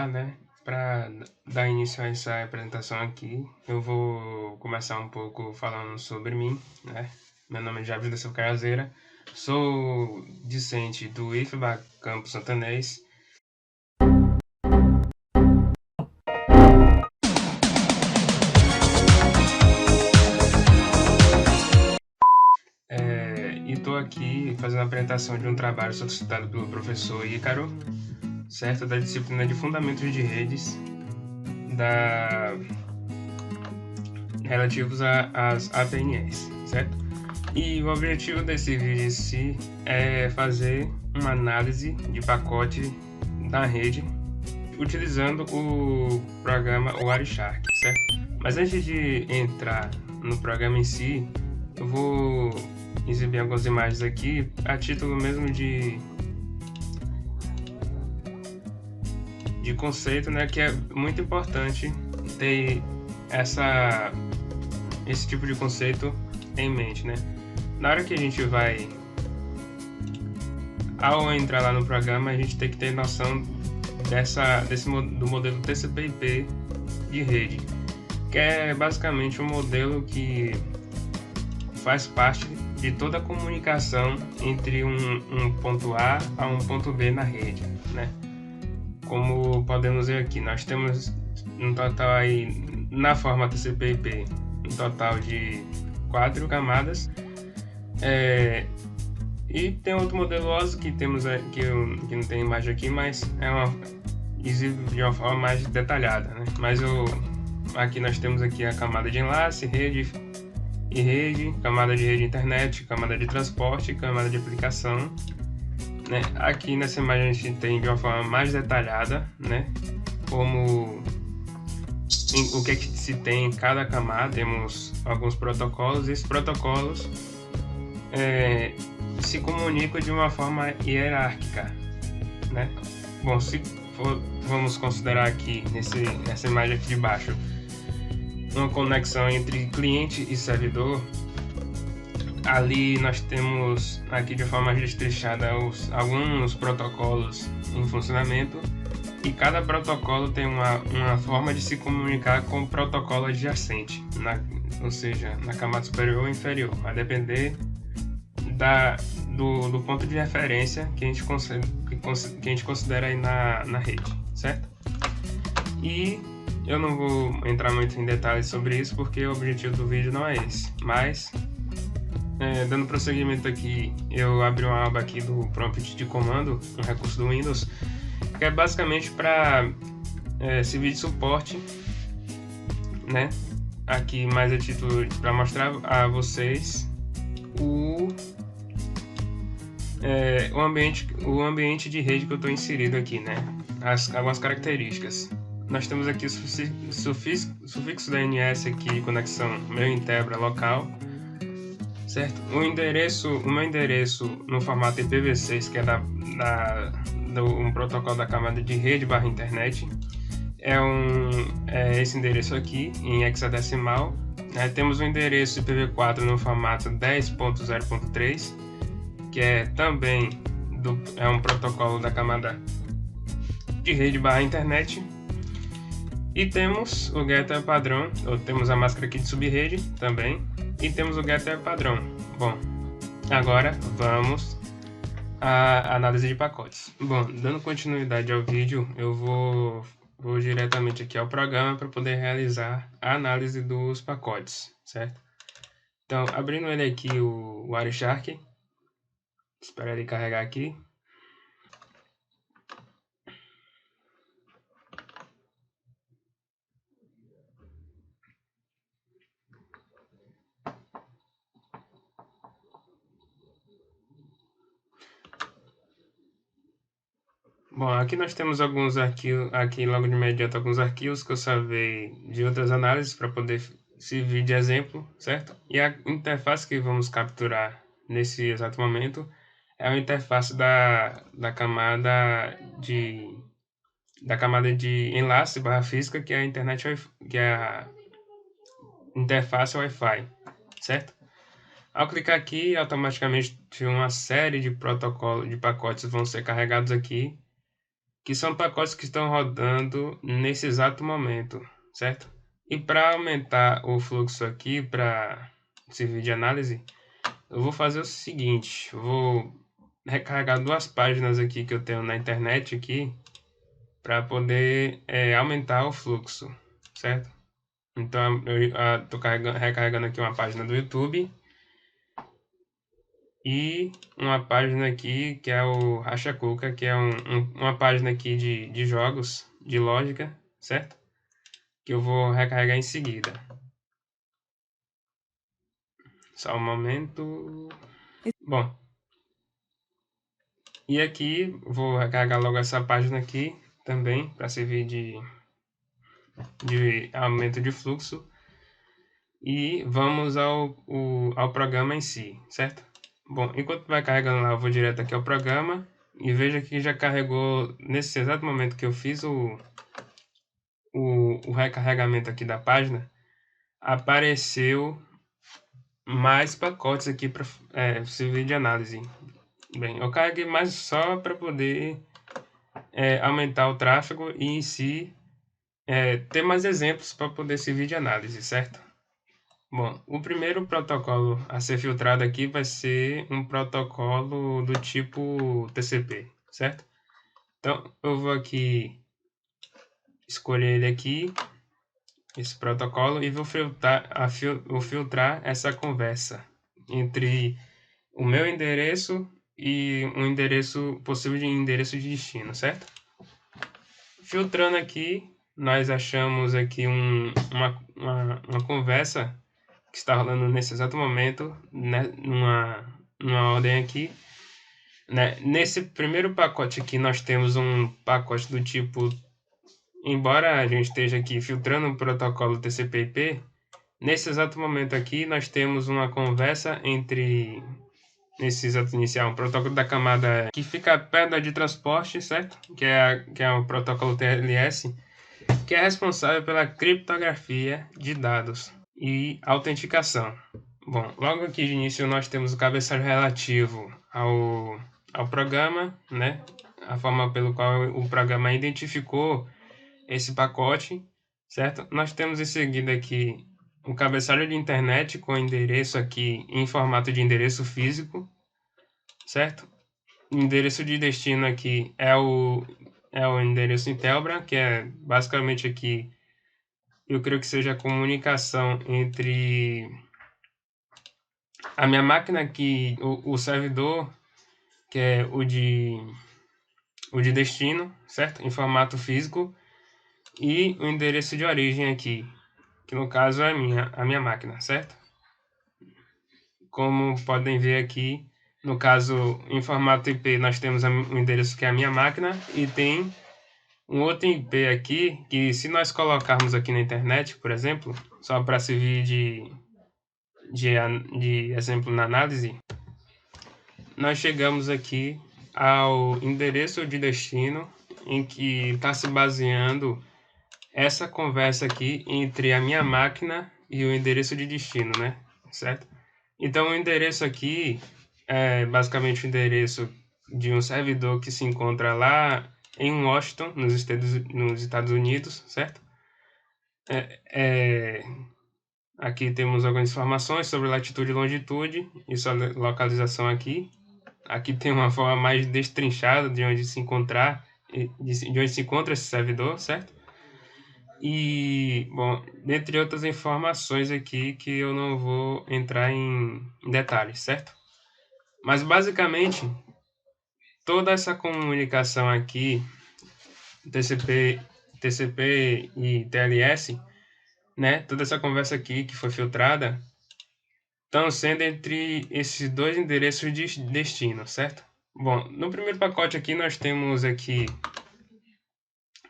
começar, né, para dar início a essa apresentação aqui, eu vou começar um pouco falando sobre mim, né? Meu nome é Jabes da Silva Carazeira, sou discente do IFBA Campus Santanés. E estou aqui fazendo a apresentação de um trabalho solicitado pelo professor Ícaro, certo? Da disciplina de Fundamentos de Redes, relativos às APNS, certo? E o objetivo desse vídeo em si é fazer uma análise de pacote da rede utilizando o programa Wireshark, certo? Mas antes de entrar no programa em si, eu vou exibir algumas imagens aqui a título mesmo de conceito, né? Que é muito importante ter esse tipo de conceito em mente, né? Na hora que a gente vai, ao entrar lá no programa, a gente tem que ter noção do modelo TCP/IP de rede, que é basicamente um modelo que faz parte de toda a comunicação entre um ponto A a um ponto B na rede, né? Como podemos ver aqui, nós temos um total aí, na forma TCP/IP, um total de 4 camadas. E tem outro modelo OSI que temos que não tem imagem aqui, mas exibe de uma forma mais detalhada, né? Aqui nós temos aqui a camada de enlace, rede, camada de rede internet, camada de transporte, camada de aplicação, né? Aqui nessa imagem a gente tem de uma forma mais detalhada, né? Como o que é que se tem em cada camada. Temos alguns protocolos, e esses protocolos se comunicam de uma forma hierárquica, né? Bom, vamos considerar aqui nessa imagem aqui de baixo uma conexão entre cliente e servidor. Ali nós temos aqui de forma destrichada alguns protocolos em funcionamento, e cada protocolo tem uma forma de se comunicar com o protocolo adjacente, ou seja, na camada superior ou inferior, a depender do ponto de referência que a gente considera aí na rede, certo? E eu não vou entrar muito em detalhes sobre isso, porque o objetivo do vídeo não é esse, mas dando prosseguimento aqui, eu abri uma aba aqui do prompt de comando, um recurso do Windows, que é basicamente para servir de suporte, né? Aqui mais a título para mostrar a vocês o ambiente de rede que eu estou inserido aqui, né? Algumas características. Nós temos aqui o sufixo da NS aqui, conexão meu Intebra local, certo? O meu endereço no formato IPv6, que é um protocolo da camada de rede / internet, é esse endereço aqui em hexadecimal. Temos o endereço IPv4 no formato 10.0.3, que é também um protocolo da camada de rede / internet. E temos o getter padrão, ou temos a máscara aqui de subrede também, e temos o getter padrão. Bom, agora vamos à análise de pacotes. Bom, dando continuidade ao vídeo, eu vou diretamente aqui ao programa para poder realizar a análise dos pacotes, certo? Então, abrindo ele aqui, o Wireshark, espera ele carregar aqui. Bom, aqui nós temos alguns arquivos, aqui logo de imediato alguns arquivos que eu salvei de outras análises para poder servir de exemplo, certo? E a interface que vamos capturar nesse exato momento é a interface da camada de enlace / física, que é a internet, que é a interface Wi-Fi, certo? Ao clicar aqui, automaticamente uma série de protocolos, de pacotes vão ser carregados aqui, que são pacotes que estão rodando nesse exato momento, certo? E para aumentar o fluxo aqui para servir de análise, eu vou fazer o seguinte, vou recarregar duas páginas aqui que eu tenho na internet aqui para poder aumentar o fluxo, certo? Então eu estou recarregando aqui uma página do YouTube e uma página aqui que é o Racha Cuca, que é uma página aqui de jogos, de lógica, certo? Que eu vou recarregar em seguida. Só um momento. Bom, e aqui vou recarregar logo essa página aqui também para servir de aumento de fluxo. E vamos ao programa em si, certo? Bom, enquanto vai carregando lá, eu vou direto aqui ao programa e veja que já carregou nesse exato momento que eu fiz o recarregamento aqui da página, apareceu mais pacotes aqui para servir de análise. Bem, eu carreguei mais só para poder aumentar o tráfego e em si ter mais exemplos para poder servir de análise, certo? Bom, o primeiro protocolo a ser filtrado aqui vai ser um protocolo do tipo TCP, certo? Então, eu vou aqui escolher ele aqui, esse protocolo, e vou filtrar essa conversa entre o meu endereço e um endereço possível de endereço de destino, certo? Filtrando aqui, nós achamos aqui uma conversa que está rolando nesse exato momento, né, numa ordem aqui. Né? Nesse primeiro pacote aqui, nós temos um pacote do tipo, embora a gente esteja aqui filtrando o protocolo TCP/IP, nesse exato momento aqui, nós temos uma conversa entre, nesse exato inicial, um protocolo da camada que fica perto da de transporte, certo? Que é o protocolo TLS, que é responsável pela criptografia de dados e autenticação. Bom, logo aqui de início nós temos o cabeçalho relativo ao programa, né? A forma pelo qual o programa identificou esse pacote, certo? Nós temos em seguida aqui o cabeçalho de internet com endereço aqui em formato de endereço físico, certo? O endereço de destino aqui é o endereço em Telbra, que é basicamente aqui, eu creio que seja a comunicação entre a minha máquina aqui, o servidor, que é o de destino, certo? Em formato físico, e o endereço de origem aqui, que no caso é a minha máquina, certo? Como podem ver aqui, no caso, em formato IP, nós temos o endereço que é a minha máquina, e tem um outro IP aqui, que se nós colocarmos aqui na internet, por exemplo, só para servir de exemplo na análise, nós chegamos aqui ao endereço de destino em que está se baseando essa conversa aqui entre a minha máquina e o endereço de destino, né? Certo? Então, o endereço aqui é basicamente o endereço de um servidor que se encontra lá em Washington, nos Estados Unidos, certo? Aqui temos algumas informações sobre latitude e longitude e sua localização aqui. Aqui tem uma forma mais destrinchada de onde se encontrar, de onde se encontra esse servidor, certo? E, bom, dentre outras informações aqui que eu não vou entrar em detalhes, certo? Mas basicamente, toda essa comunicação aqui, TCP e TLS, né? Toda essa conversa aqui que foi filtrada, estão sendo entre esses dois endereços de destino, certo? Bom, no primeiro pacote aqui nós temos aqui,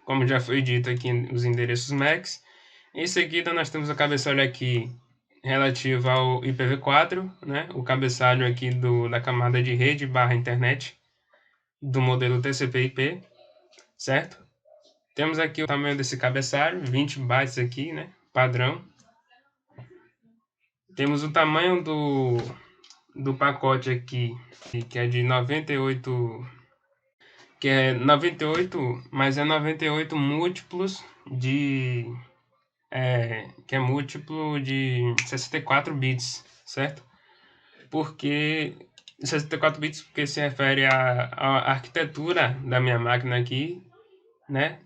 como já foi dito aqui, os endereços MACs. Em seguida nós temos o cabeçalho aqui relativo ao IPv4, né? O cabeçalho aqui da camada de rede / internet do modelo TCP/IP, certo? Temos aqui o tamanho desse cabeçalho, 20 bytes aqui, né? Padrão. Temos o tamanho do pacote aqui, que é de 98 que é 98, mas é 98 múltiplos de... que é múltiplo de 64 bits, certo? Porque 64 bits porque se refere à arquitetura da minha máquina aqui, né?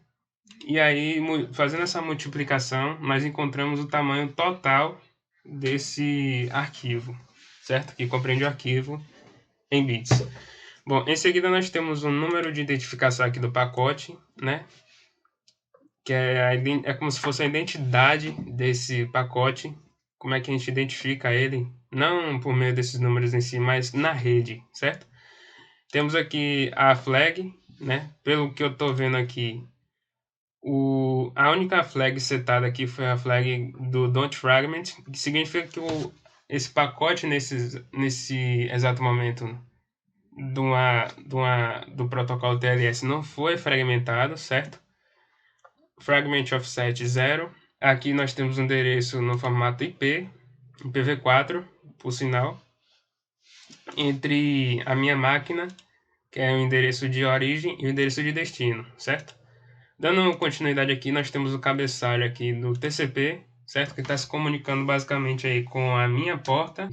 E aí, fazendo essa multiplicação, nós encontramos o tamanho total desse arquivo, certo? Que compreende o arquivo em bits. Bom, em seguida nós temos o número de identificação aqui do pacote, né? Que é como se fosse a identidade desse pacote, como é que a gente identifica ele, não por meio desses números em si, mas na rede, certo? Temos aqui a flag, né? Pelo que eu estou vendo aqui, a única flag setada aqui foi a flag do don't fragment, que significa que esse pacote nesse exato momento do protocolo TLS não foi fragmentado, certo? Fragment offset 0. Aqui nós temos um endereço no formato IP, IPv4, por sinal, entre a minha máquina, que é o endereço de origem, e o endereço de destino, certo? Dando continuidade aqui, nós temos o cabeçalho aqui do TCP, certo? Que está se comunicando basicamente aí com a minha porta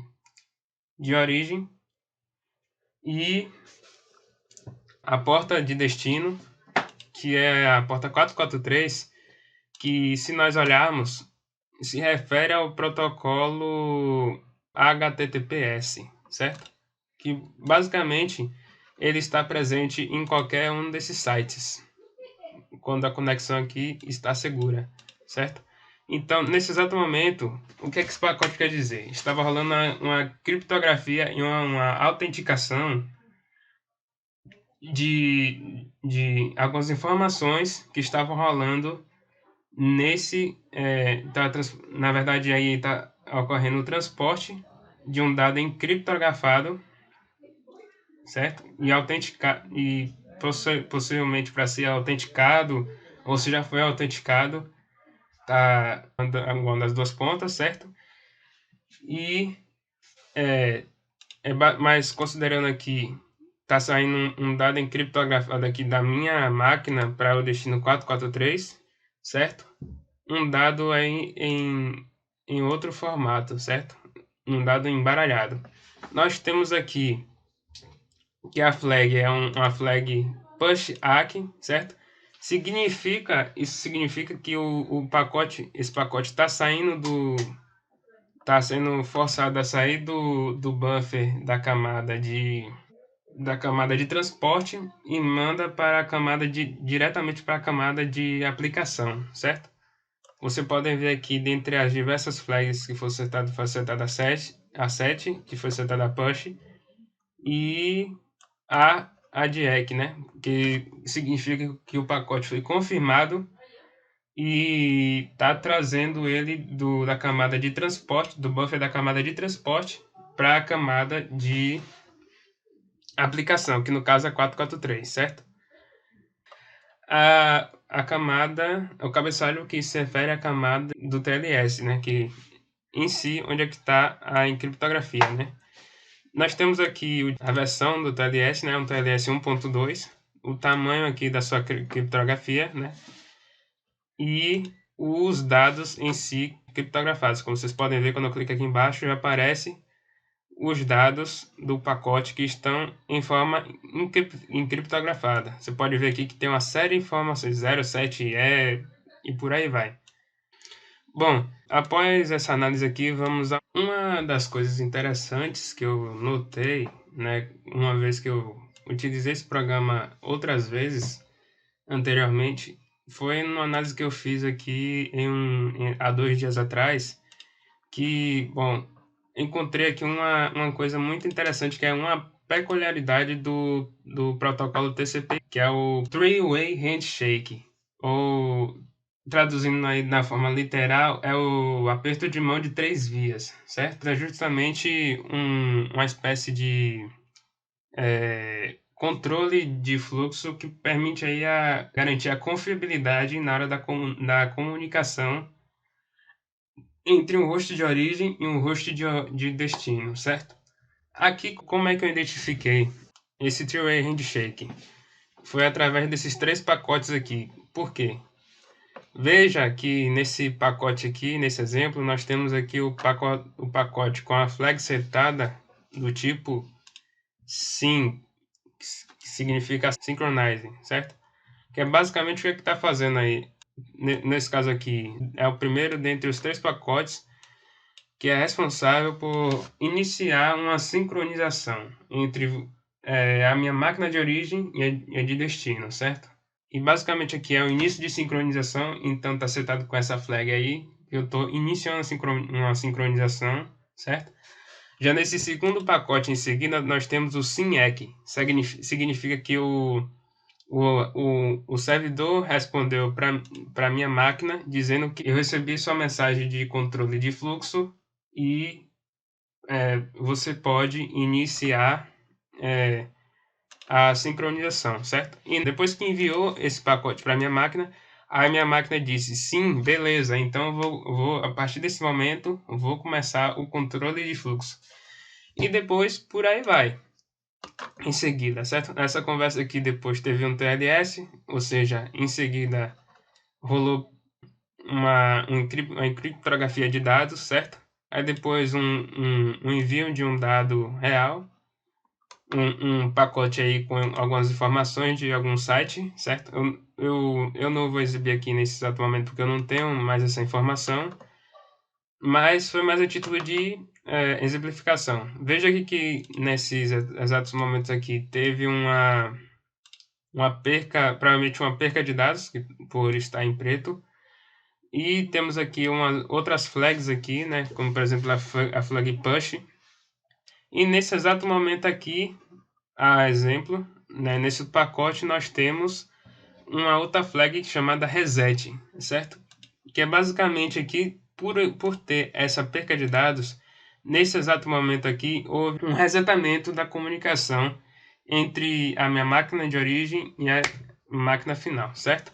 de origem e a porta de destino, que é a porta 443, que se nós olharmos, se refere ao protocolo HTTPS, certo? Que basicamente ele está presente em qualquer um desses sites, quando a conexão aqui está segura, certo? Então, nesse exato momento, o que é que esse pacote quer dizer? Estava rolando uma criptografia e uma autenticação de algumas informações que estavam rolando nesse... na verdade, aí está ocorrendo o transporte de um dado encriptografado, certo? E possivelmente para ser autenticado, ou se já foi autenticado, tá uma das duas pontas, certo? E mas considerando aqui, tá saindo um dado encriptografado aqui da minha máquina para o destino 443, certo? Um dado aí em outro formato, certo? Um dado embaralhado. Nós temos aqui que a flag é uma flag push ACK, certo? Isso significa que esse pacote está sendo forçado a sair do buffer da camada de transporte e manda para diretamente para a camada de aplicação, certo? Você pode ver aqui, dentre as diversas flags que foi setada a 7, que foi setada a push, e a de EC, né? Que significa que o pacote foi confirmado e está trazendo ele da camada de transporte, do buffer da camada de transporte, para a camada de aplicação, que no caso é 443, certo? O cabeçalho que se refere à camada do TLS, né? Que em si, onde é que está a encriptografia, né? Nós temos aqui a versão do TLS, né? Um TLS 1.2, o tamanho aqui da sua criptografia, né? E os dados em si criptografados. Como vocês podem ver, quando eu clico aqui embaixo, já aparece os dados do pacote que estão em forma encriptografada. Você pode ver aqui que tem uma série de informações, 0, 7, e por aí vai. Bom, após essa análise aqui, vamos a uma das coisas interessantes que eu notei, né, uma vez que eu utilizei esse programa outras vezes anteriormente, foi numa análise que eu fiz aqui há 2 dias atrás, que, bom, encontrei aqui uma coisa muito interessante, que é uma peculiaridade do protocolo TCP, que é o Three-Way Handshake, ou traduzindo aí na forma literal, é o aperto de mão de 3 vias, certo? É justamente uma espécie de controle de fluxo que permite aí garantir a confiabilidade na hora da comunicação entre um host de origem e um host de destino, certo? Aqui, como é que eu identifiquei esse three-way handshake? foi através desses 3 pacotes aqui. Por quê? Veja que nesse pacote aqui, nesse exemplo, nós temos aqui o pacote com a flag setada do tipo sim, que significa synchronizing, certo? Que é basicamente o que está fazendo aí. Nesse caso aqui, é o primeiro dentre os 3 pacotes que é responsável por iniciar uma sincronização entre a minha máquina de origem e a de destino, certo? E basicamente aqui é o início de sincronização, então está setado com essa flag aí, eu estou iniciando uma sincronização, certo? Já nesse segundo pacote em seguida, nós temos o SYNEC, significa que o servidor respondeu para a minha máquina dizendo que eu recebi sua mensagem de controle de fluxo e você pode iniciar a sincronização, certo? E depois que enviou esse pacote para a minha máquina, a minha máquina disse, sim, beleza, então a partir desse momento, vou começar o controle de fluxo. E depois, por aí vai. Em seguida, certo? Essa conversa aqui depois teve um TLS, ou seja, em seguida rolou uma criptografia de dados, certo? Aí depois um envio de um dado real, um pacote aí com algumas informações de algum site, certo? Eu não vou exibir aqui nesse exato momento porque eu não tenho mais essa informação, mas foi mais a título de exemplificação. Veja aqui que nesses exatos momentos aqui teve uma perca, provavelmente uma perca de dados por estar em preto. E temos aqui outras flags aqui, né? Como por exemplo a flag push. E nesse exato momento aqui, a exemplo, né, nesse pacote nós temos uma outra flag chamada reset, certo? Que é basicamente aqui, por ter essa perca de dados, nesse exato momento aqui, houve um resetamento da comunicação entre a minha máquina de origem e a máquina final, certo?